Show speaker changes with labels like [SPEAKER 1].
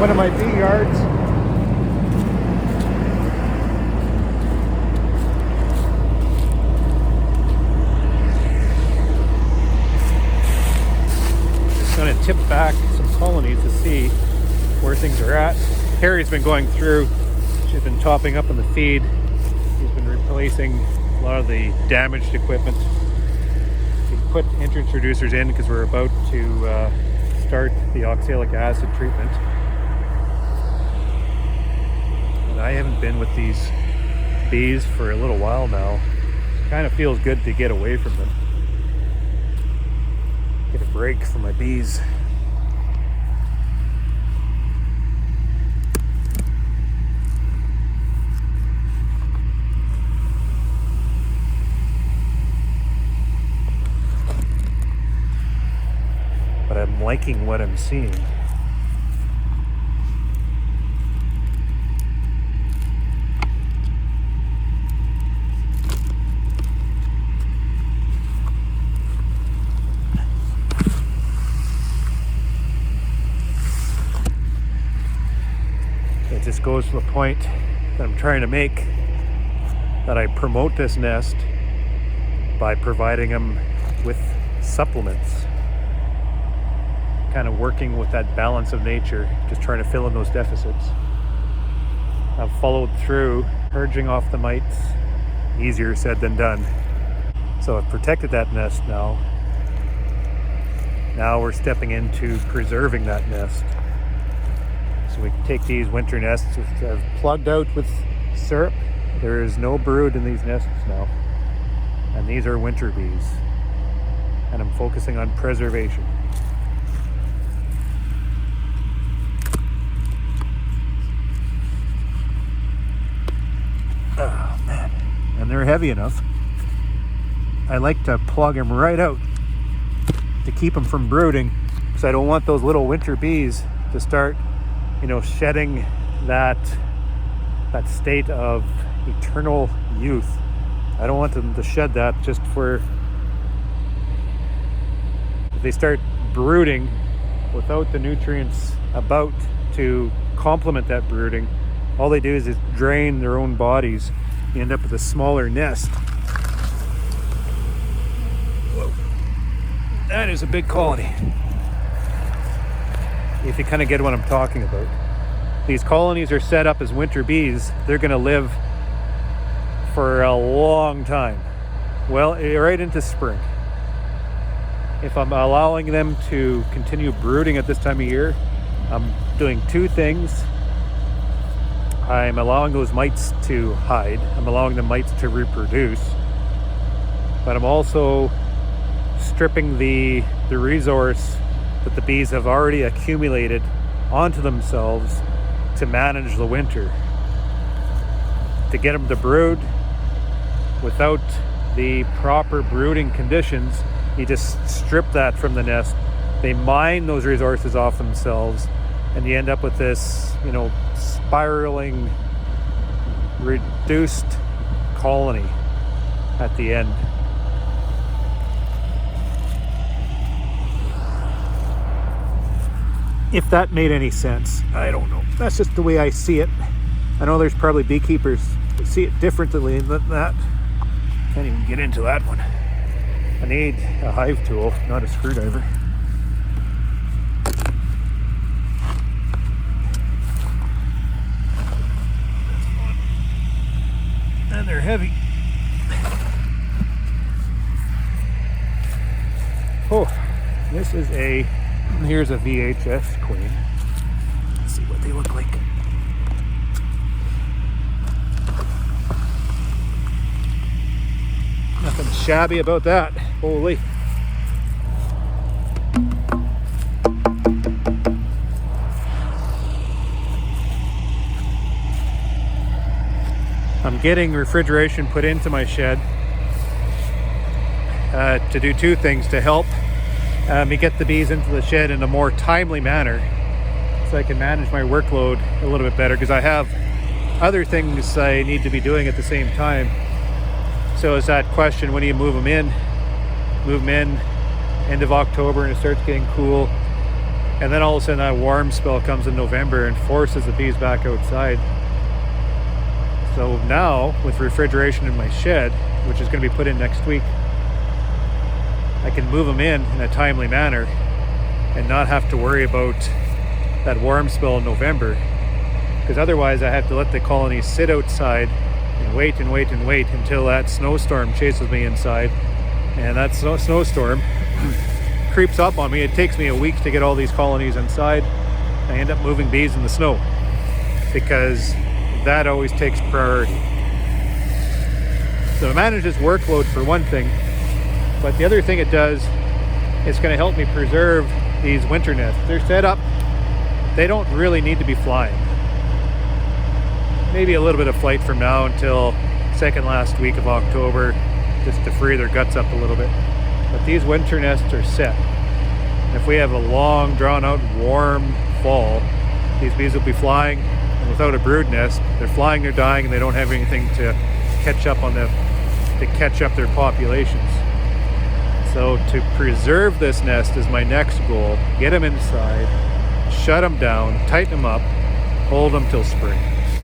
[SPEAKER 1] one of my bee yards. Just going to tip back some colonies to see where things are at. Harry's been going through. She's been topping up on the feed. He's been replacing a lot of the damaged equipment. We put introducers in because we're about to start the oxalic acid treatment. And I haven't been with these bees for a little while now. It kind of feels good to get away from them. Get a break from my bees. But I'm liking what I'm seeing. It just goes to the point that I'm trying to make, that I promote this nest by providing them with supplements. Kind of working with that balance of nature, just trying to fill in those deficits. I've followed through, purging off the mites, easier said than done. So I've protected that nest now. Now we're stepping into preserving that nest. So we can take these winter nests, which I've plugged out with syrup. There is no brood in these nests now. And these are winter bees. And I'm focusing on preservation. Oh man, and they're heavy enough. I like to plug them right out to keep them from brooding, because I don't want those little winter bees to start, shedding that state of eternal youth. I don't want them to shed that just for, if they start brooding without the nutrients about to complement that brooding, all they do is drain their own bodies. You end up with a smaller nest. Whoa. That is a big colony. If you kind of get what I'm talking about. These colonies are set up as winter bees. They're going to live for a long time. Well, right into spring. If I'm allowing them to continue brooding at this time of year, I'm doing two things. I'm allowing those mites to hide. I'm allowing the mites to reproduce. But I'm also stripping the resource that the bees have already accumulated onto themselves to manage the winter. To get them to brood without the proper brooding conditions, you just strip that from the nest. They mine those resources off themselves, and you end up with this, spiraling, reduced colony at the end. If that made any sense, I don't know. That's just the way I see it. I know there's probably beekeepers that see it differently than that. Can't even get into that one. I need a hive tool, not a screwdriver. And they're heavy. Oh, this is here's a VHS queen. Let's see what they look like. Nothing shabby about that. Holy. I'm getting refrigeration put into my shed to do two things: to help me get the bees into the shed in a more timely manner, so I can manage my workload a little bit better, because I have other things I need to be doing at the same time. So it's that question, when do you move them in? Move them in end of October and it starts getting cool. And then all of a sudden that warm spell comes in November and forces the bees back outside. So now, with refrigeration in my shed, which is going to be put in next week, I can move them in a timely manner and not have to worry about that warm spell in November. Because otherwise I have to let the colonies sit outside and wait and wait and wait until that snowstorm chases me inside. And that snowstorm creeps up on me. It takes me a week to get all these colonies inside. I end up moving bees in the snow because that always takes priority. So it manages workload for one thing, but the other thing it does, it's going to help me preserve these winter nests. They're set up, they don't really need to be flying. Maybe a little bit of flight from now until second last week of October, just to free their guts up a little bit. But these winter nests are set. And if we have a long, drawn-out, warm fall, these bees will be flying, and without a brood nest, they're flying, they're dying, and they don't have anything to catch up on them, to catch up their populations. So to preserve this nest is my next goal. Get them inside, shut them down, tighten them up, hold them till spring.